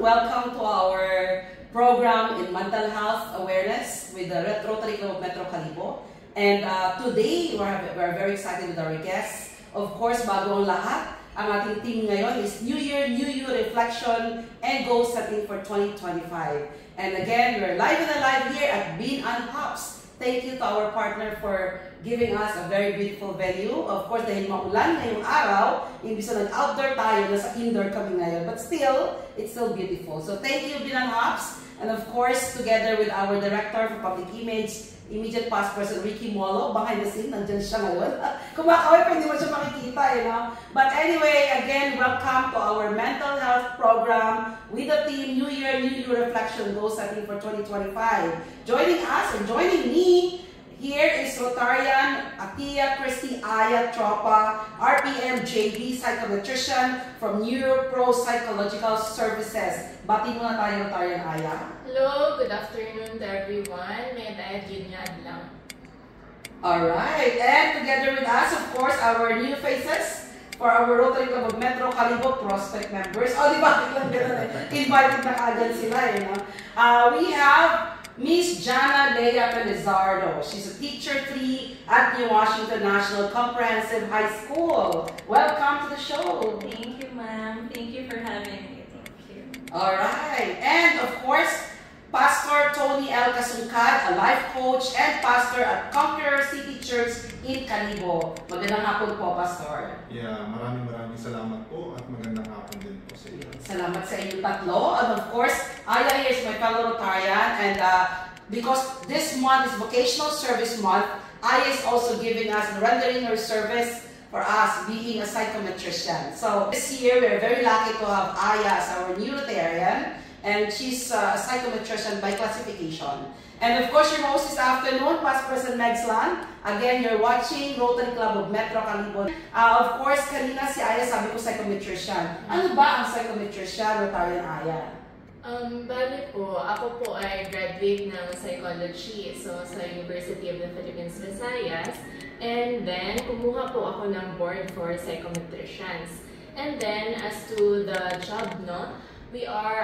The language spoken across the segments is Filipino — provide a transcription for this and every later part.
Welcome to our program in mental health awareness with the Rotary Club of Metro Calibo. And today, we're very excited with our guests. Of course, bago ang lahat, ang ating team ngayon is New Year, New You Reflection and Goal Setting for 2025. And again, we're live and alive here at Bean and Hops. Thank you to our partner for giving us a very beautiful venue. Of course, dahil maulan ngayong araw, imbis na nag-outdoor tayo, nasa indoor kami ngayon. But still, it's still beautiful. So thank you, Bean and Hops. And of course, together with our Director for Public Image, immediate past person Ricky Molo, behind the scene, nandiyan siya ngayon. Kumakaway pa, hindi mo siya makikita, you know. But anyway, again, welcome to our mental health program with the team New Year, New You Reflection Goal Setting for 2025. Joining us and joining me here is Rotarian Atia Christy Aya Tropa, RPM JB Psychometrician from NeuroPro Psychological Services. Bati muna tayo, Rotarian Aya. Hello, good afternoon to everyone. May tayo Junyad lang. Alright, and together with us, of course, our new faces for our Rotary Club of Metro Calibo Prospect members. Oh, di ba? Invited na kaagad sila, eh, no? We have Miss Jana Lea Felizardo. She's a teacher 3 at New Washington National Comprehensive High School. Welcome to the show. Thank you, ma'am. Thank you for having me. Thank you. All right. And of course, Pastor Tony L. Kasungkad, a life coach and pastor at Conqueror City Church in Calibo. Magandang hapon po, Pastor. Yeah, maraming salamat po at magandang hapon din po sa iyo. Salamat sa inyo tatlo. And of course, Aya here is my fellow Rotarian, and because this month is Vocational Service Month, Aya is also giving us and rendering her service for us being a psychometrician. So this year, we're very lucky to have Aya as our new Rotarian, and she's a psychometrician by classification. And of course, your host this afternoon, Past President Megslan. Again, you're watching Rotary Club of Metro Calibo. Of course, kanina si Aya sabi ko psychometrician. Ano ba ang psychometrician, Rotarian Aya? Bali po, ako po ay graduate ng psychology sa University of the Philippines, Visayas. And then, kumuha po ako ng board for psychometricians. And then, as to the job, no, we are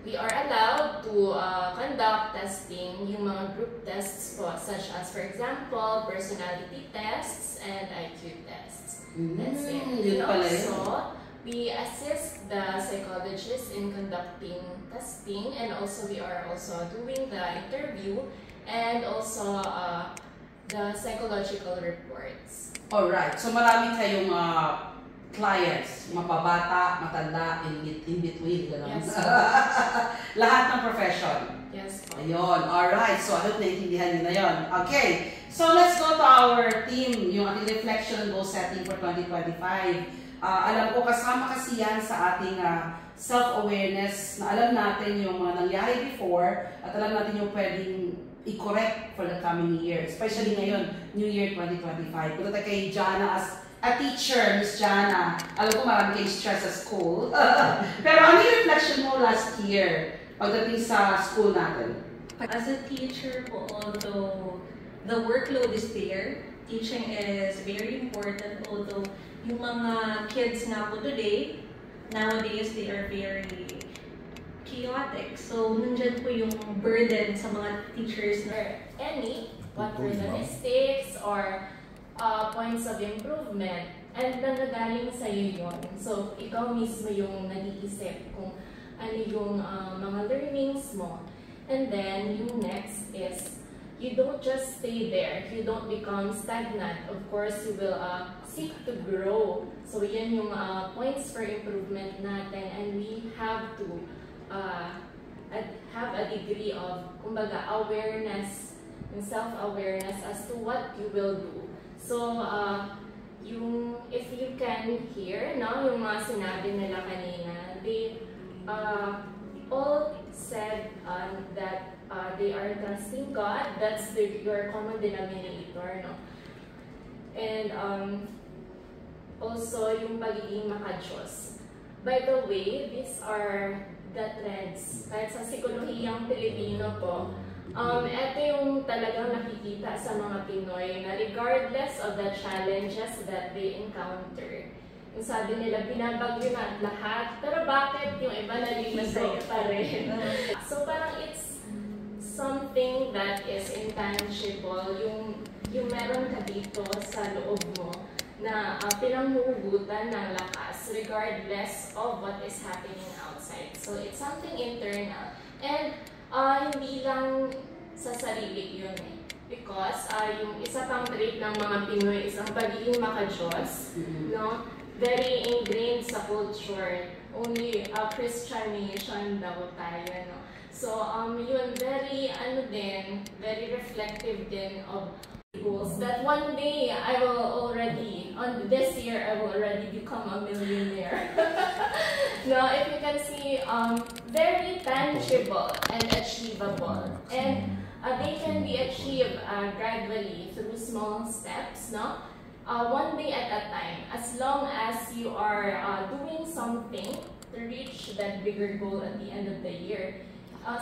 allowed to conduct testing, yung mga group tests po, such as, for example, personality tests and IQ tests. That's it. And also, we assist the psychologists in conducting testing, and also we are also doing the interview and also the psychological reports. Alright, so marami kayong clients, mapabata, matanda, in between, gano'n. Yes. Lahat ng profession. Yes po. Ayun, alright. So, I hope naintindihan nyo na yun. Okay, so let's go to our team, yung ating reflection and goal setting for 2025. Alam ko, kasama kasi yan sa ating self-awareness na alam natin yung mga nangyari before at alam natin yung pwedeng i-correct for the coming year. Especially ngayon, New Year 2025. Punta tayo kay Jana as a teacher, Miss Jana. Alam ko marami kayong stress sa school. Pero ano yung reflection mo last year pagdating sa school natin? As a teacher po, although the workload is there, teaching is very important. Although yung mga kids nga po today, nowadays they are very chaotic. So, nandyan po yung burden sa mga teachers na What were the mistakes or points of improvement, and nanggagaling sa iyo yun. So, ikaw mismo yung nag-iisip kung ano yung mga learnings mo. And then, yung next is, you don't just stay there. You don't become stagnant. Of course, you will seek to grow. So, yan yung points for improvement natin, and we have to have a degree of, kumbaga, awareness and self-awareness as to what you will do. So, if you can hear, no, yung mga sinabi nila kanina, they all said that they are trusting God. That's your common denominator, no? And also, yung pagiging maka-Diyos. By the way, these are the trends. Kahit sa psikolohiyang Pilipino po, ito yung talagang nakikita sa mga Pinoy na regardless of the challenges that they encounter, Yung sabi nila, binabagyo na lahat. Pero bakit yung iba naliligaw pa rin? So parang it's something that is intangible. Yung meron ka dito sa loob mo na pinanghuhugutan ng lakas regardless of what is happening outside. So it's something internal. And hindi lang sa sarili yun eh. Because yung isa pang trait ng mga Pinoy is ang pagiging makajos, no? Very ingrained sa culture. Only Christianization daw tayo, no? So yun, very very reflective din of goals that one day I will already, on this year I will already become a millionaire. No, if you can see, very tangible and achievable. And they can be achieved gradually through small steps, no? One day at a time, as long as you are doing something to reach that bigger goal at the end of the year,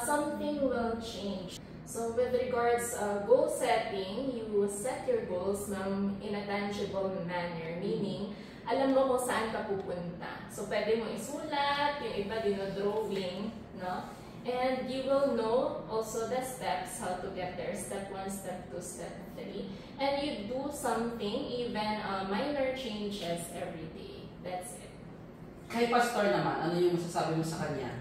something will change. So with regards goal setting, you set your goals in a tangible manner, meaning alam mo kung saan ka pupunta. So pwede mo isulat, yung iba dinodrawing, no? And you will know also the steps, how to get there, step 1, step 2, step 3. And you do something, even minor changes every day. That's it. Kay Pastor naman, ano yung masasabi mo sa kanya?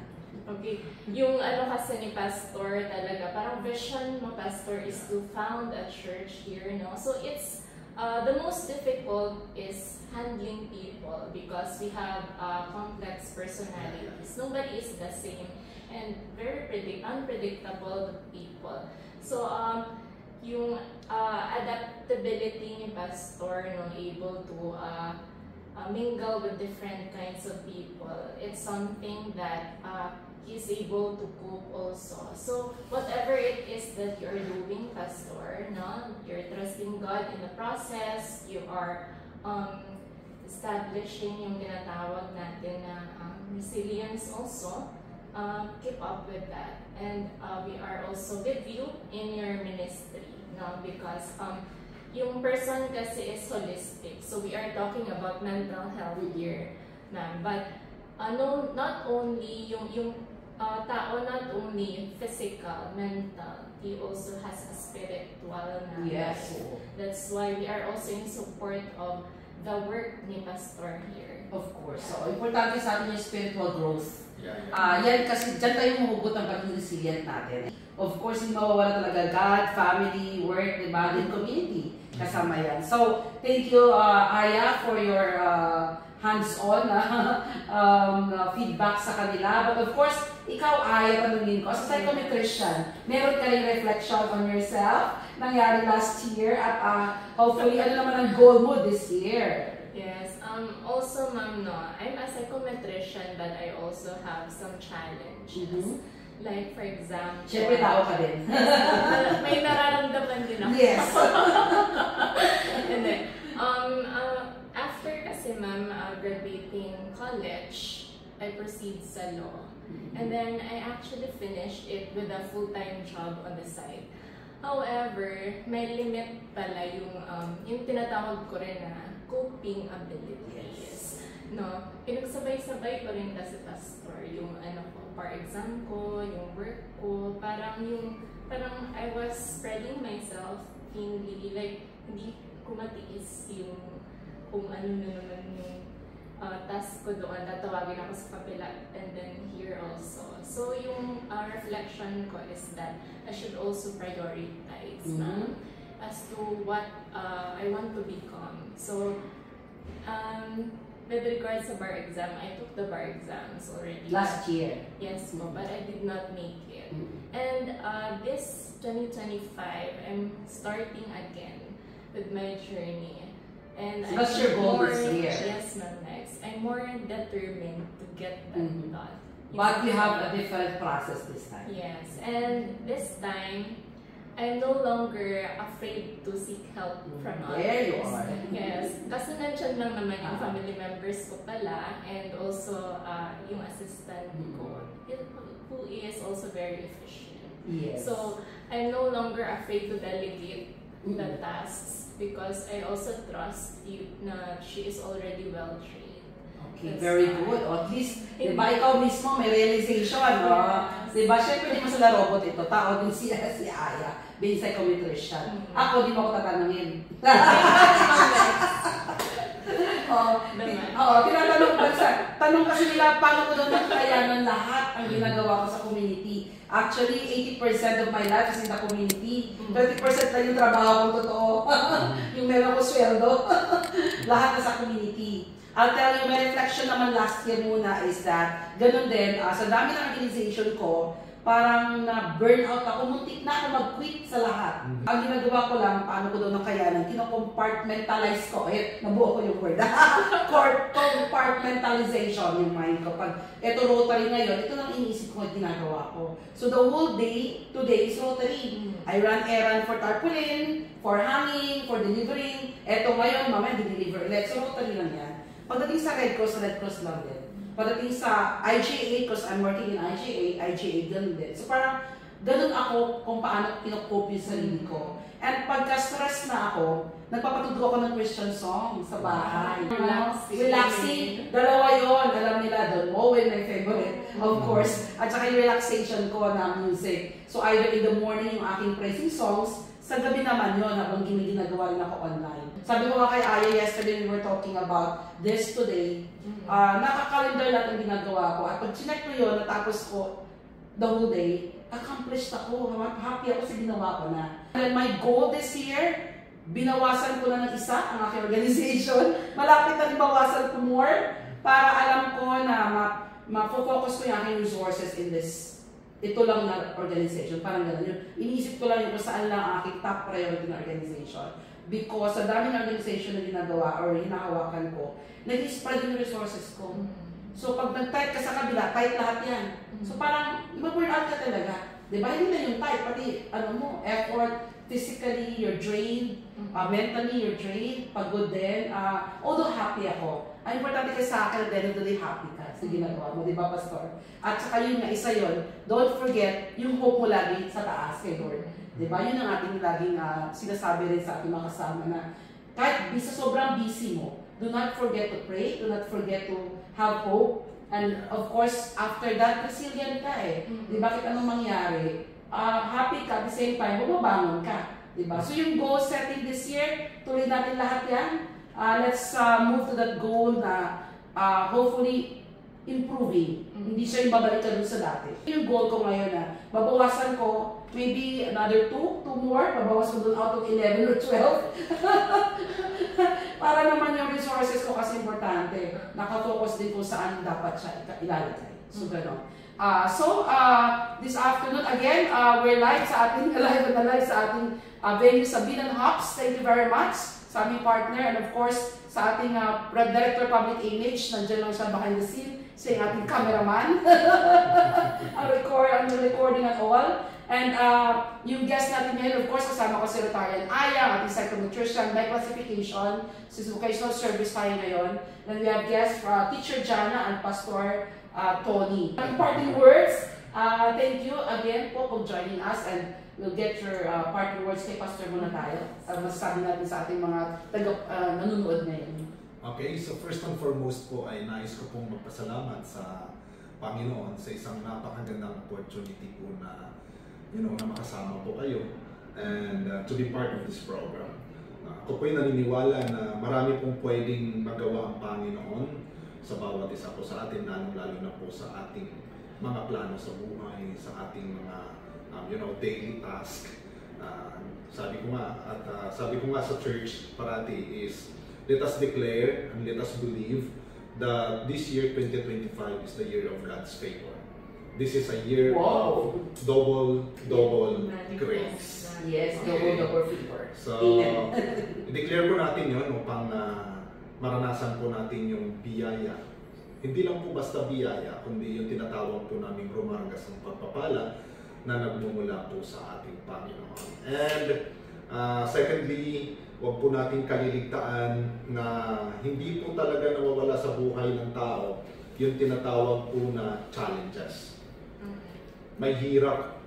Okay. Yung ano kasi ni Pastor talaga, parang vision mo, Pastor, is to found a church here, no? So it's, the most difficult is handling people because we have complex personalities. Nobody is the same. And very unpredictable people. So, yung adaptability ni Pastor, no, able to mingle with different kinds of people, it's something that he's able to cope also. So, whatever it is that you're doing, Pastor, no, you're trusting God in the process, you are establishing yung tinatawag natin na resilience also. Keep up with that, and we are also with you in your ministry, no? Because yung person kasi is holistic, so we are talking about mental health here, ma'am. But no, not only yung tao, not only physical, mental, he also has a spiritual na. Yes. That's why we are also in support of the work ni Pastor here. Of course. So, importante sa atin yung spiritual growth. Yeah. Yan kasi dyan tayo mahugot ng pagiging resilient natin. Of course, hindi mawawala talaga God, family, work, diba? Then community. Kasama yan. So, thank you, Aya, for your hands-on feedback sa kanila. But of course, ikaw, Aya, tanungin ko, as a psychometrician, meron ka rin reflection on yourself, nangyari last year, at hopefully, ano naman ang goal mo this year? Yes. Also, ma'am, no, I'm a psychometrician, but I also have some challenges. Like, for example... Siyempre, tao ka din. May nararamdaman din ako. Yes. And then, after kasi, ma'am, graduating college, I proceed sa law. And then, I actually finished it with a full-time job on the side. However, may limit pala yung tinatawag ko rin na coping abilities. No, pinagsabay-sabay ko rin kasi, Pastor, yung par exam ko, yung work ko, parang I was spreading myself thinly, like hindi ko matiis yung kung ano na naman yung task ko doon, tatawagin ako sa kapila, and then here also. So yung reflection ko is that I should also prioritize as to what I want to become. So, with regards to bar exam, I took the bar exams already. Last year? Yes, but I did not make it. And this 2025, I'm starting again with my journey. And So that's your goal this year? Yes, ma'am, next. I'm more determined to get that done. But you have a different process this time? Yes, and this time, I'm no longer afraid to seek help from others. There you are. Yes, kasi nandiyan lang naman yung family members ko pala, and also yung assistant ko, who is also very efficient. Yes. So, I'm no longer afraid to delegate the tasks because I also trust you na she is already well trained. Okay, That's very hard. good. O, at least, di ba, ikaw mismo may realization, no? Yes. Di ba, syempre di mo sila robot ito. Tao din si Aya, being psychometrician. Ako, di mo ako tatanungin. Tinatanong ko tanong kasi nila, paano ko daw nakayanan lahat ang ginagawa ko sa community. Actually, 80% of my life is in the community. 20% lang yung trabaho ko totoo. Yung meron ko sweldo. Lahat na sa community. I'll tell you, my reflection naman last year muna is that, ganun din, sa dami ng organization ko, parang na-burn out ako, muntik na ako mag-quit sa lahat. Ang ginagawa ko lang, paano ko daw nakayanan, kino-compartmentalize ko, nabuo ko yung word, compartmentalization yung mind ko. Pag eto Rotary ngayon, ito lang iniisip ko at ginagawa ko. So the whole day, today is Rotary. I run errand for tarpaulin, for hanging, for delivering. Eto ngayon, mamaya di-deliver ulit. So Rotary lang yan. Pagdating sa Red Cross lang din. Pagdating sa IGA, because I'm working in IGA ganun din. So parang ganun ako kung paano pinocope yung sarili ko. And pagka-stress na ako, nagpapatugtog ako ng Christian song sa bahay. Relaxing. Dalawa yun. Alam nila doon. Owen, my favorite, of course. At saka yung relaxation ko na music. So either in the morning yung aking praising songs, sa gabi naman yun, habang ginagawa rin ako online. Sabi ko nga kay Aya yesterday, we were talking about this today. Nakakalendar lahat ang ginagawa ko. At pag chinek ko yun, natapos ko the whole day, accomplished ako. Happy ako sa ginawa ko na. And my goal this year, binawasan ko na ng isa ang aking organization. Malapit na rin bawasan ko more para alam ko na ma-focus ko yung aking resources in this. Ito lang na organization, parang gano'n. Iniisip ko lang yung kung saan lang ang aking top priority na organization. Because sa dami ng organization na ginagawa or hinahawakan ko, nag-spread yung resources ko. So pag nag-type ka sa kabila, type lahat yan. So parang, mag-burn out ka talaga. Diba? Hindi na yung type, pati effort, physically, you're drained, mentally, you're drained, pagod din. Although happy ako, ang importante kasi sa akin, at the end of the day, happy ka sa ginagawa mo, di ba, Pastor? At saka yun nga, isa yun, don't forget yung hope mo lagi sa taas kay Lord. Di ba? Yun ang ating laging sinasabi rin sa ating mga kasama na kahit sobrang busy mo, do not forget to pray, do not forget to have hope, and of course, after that, resilient ka eh. Di ba? Kahit anong mangyari, happy ka at the same time, bumabangon ka. Diba? So yung goal setting this year, tuloy natin lahat yan. Let's move to that goal na hopefully improving. Hindi siya yung babalik ka dun sa dati. Yung goal ko ngayon na babawasan ko maybe another 2 more, babawas ko dun out of 11 or 12. Para naman yung resources ko kasi importante. Nakafocus din kung saan dapat siya ilalagay. So gano'n. This afternoon, again, we're live sa ating venue sa Binan Hops. Thank you very much sa aming partner and of course sa ating Director of Public Image. Nandiyan lang siya behind the scene. Siya yung ating cameraman. ang recording at all. And yung guest natin ngayon, of course, kasama ko si Rotarian Aya, ating psychometrician by classification. So, vocational service tayo ngayon. Then we have guests Teacher Jana and Pastor Tony. Parting words, thank you again po for joining us and we'll get your parting words kay Pastor muna tayo. Masasabi natin sa ating mga nanonood ngayon. Okay, so first and foremost po ay nais ko pong magpasalamat sa Panginoon sa isang napakagandang opportunity po na na makasama po kayo and to be part of this program. Ako po'y naniniwala na marami pong pwedeng magawa ang Panginoon sa bawat isa po sa atin, lalo na po sa ating mga plano sa buhay, sa ating mga daily task. Sabi ko nga sa church parati is let us declare and let us believe that this year 2025 is the year of God's favor. This is a year of double grace. Yes, double favor. So, i-declare po natin yun upang maranasan po natin yung biyaya. Hindi lang po basta biyaya, kundi yung tinatawag po namin rumargas ng pagpapala na nagmumula po sa ating Panginoon. And secondly, huwag po natin kaliligtaan na hindi po talaga nawawala sa buhay ng tao yung tinatawag po na challenges. May hirap.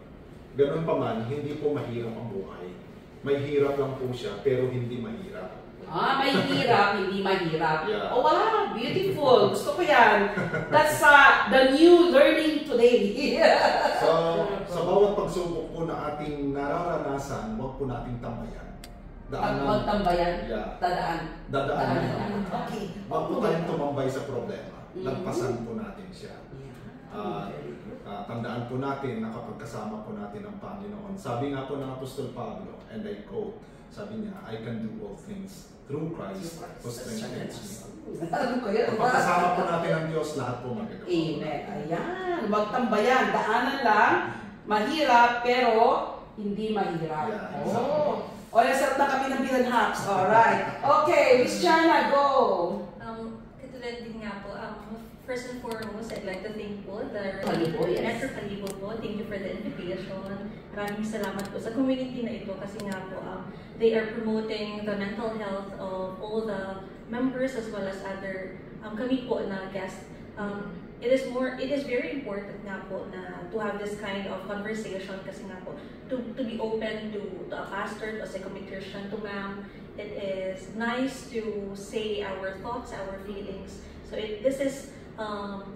Ganun pa man, hindi po mahirap ang buhay. May hirap lang po siya, pero hindi mahirap. May hirap, hindi mahirap. Yeah. Oh wow, beautiful. Gusto ko yan. That's the new learning today. Sa bawat pagsubok po na ating nararanasan, huwag po nating tambayan. Huwag tambayan, Yeah. dadaan. Dadaanan naman. Okay. Huwag po tayong tumambay sa problema. Lagpasan po natin siya. Tandaan po natin na kapag kasama po natin ang Panginoon. Sabi nga po ng Apostol Pablo, and I quote, sabi niya, I can do all things through Christ who strengthens me. Kapag kasama po natin ang Diyos, lahat po magagawa. Amen. Ayan. Huwag tambayan. Daanan lang. Mahirap, pero hindi mahirap. Yeah, Oh. O, nasarap na kami ng Bilanhaps. Alright. Okay, Miss Chana, go! Katulad din nga po, first and foremost, I'd like to thank po the Kalibo, yes. Metro Kalibo po. Thank you for the invitation. Maraming salamat po sa community na ito kasi nga po, they are promoting the mental health of all the members as well as other kami po na guests. It is very important nga po na to have this kind of conversation kasi nga po to be open to a pastor, to a psychometrician, to ma'am. It is nice to say our thoughts, our feelings. So this is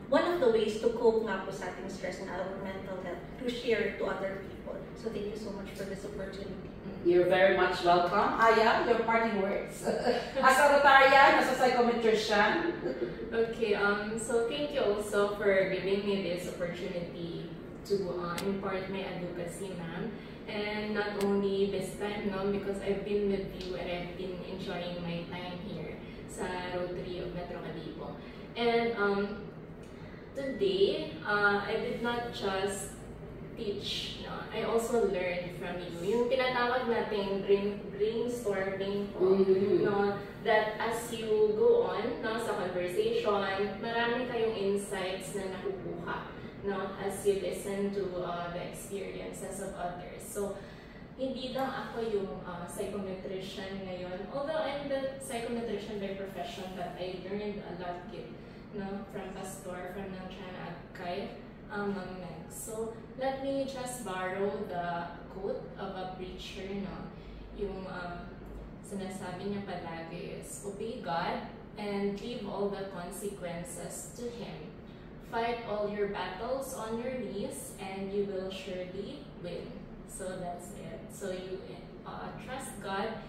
one of the ways to cope nga po sa ating stress and our mental health, to share to other people. So thank you so much for this opportunity. You're very much welcome. Aya, your parting words. As a Rotarian, as a psychometrician. Okay, so thank you also for giving me this opportunity to impart my advocacy, ma'am. And not only this time, no, because I've been with you and I've been enjoying my time here sa Rotary of Metro Kalibo. And today, I did not just teach, no? I also learned from you. Yung tinatawag natin brainstorming po, no? That as you go on, no, sa conversation, marami kayong insights na nakukuha, no? As you listen to the experiences of others. So, hindi lang ako yung psychometrician ngayon. Although I'm the psychometrician by profession, but I learned a lot, no, from Pastor, from Nang Chana Agkay, Mang Meg. So, let me just borrow the quote of a preacher, no? Yung sinasabi niya palagi is, obey God and leave all the consequences to Him. Fight all your battles on your knees and you will surely win. So that's it. So you trust God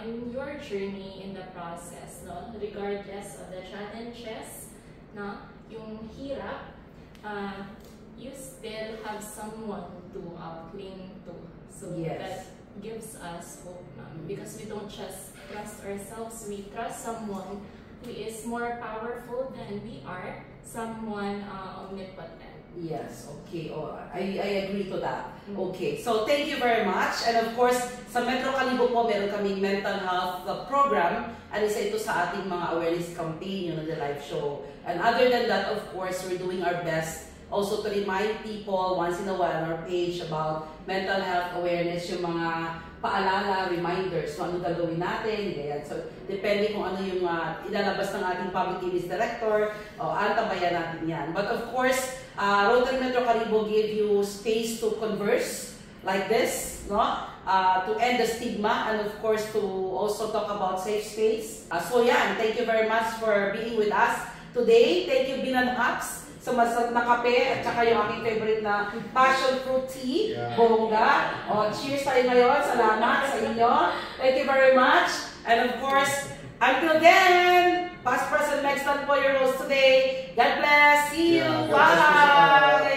in your journey in the process, no? Regardless of the challenges, no? Yung hirap, you still have someone to cling to. So yes. That gives us hope, no? Because we don't just trust ourselves, we trust someone who is more powerful than we are, someone omnipotent. Yes, okay. Oh, I agree to that. Okay, so thank you very much. And of course, sa Metro Kalibo po, meron kaming mental health program. And isa ito sa ating mga awareness campaign, yung the live show. And other than that, of course, we're doing our best also to remind people once in a while on our page about mental health awareness, yung mga paalala, reminders, kung ano gagawin natin, ganyan. So, depende kung ano yung ilalabas ng ating public image director, antabayan natin yan. But of course, Rotary Metro Kalibo gave you space to converse like this, no? To end the stigma and of course to also talk about safe space. So yan, thank you very much for being with us today. Thank you, Bilanhaps, sa masarap na kape at saka yung aking favorite na passion fruit tea, bongga. Cheers tayo ngayon. Salamat sa inyo. Thank you very much. And of course, until then, past, present, next time po your host today. God bless. See you. Bye.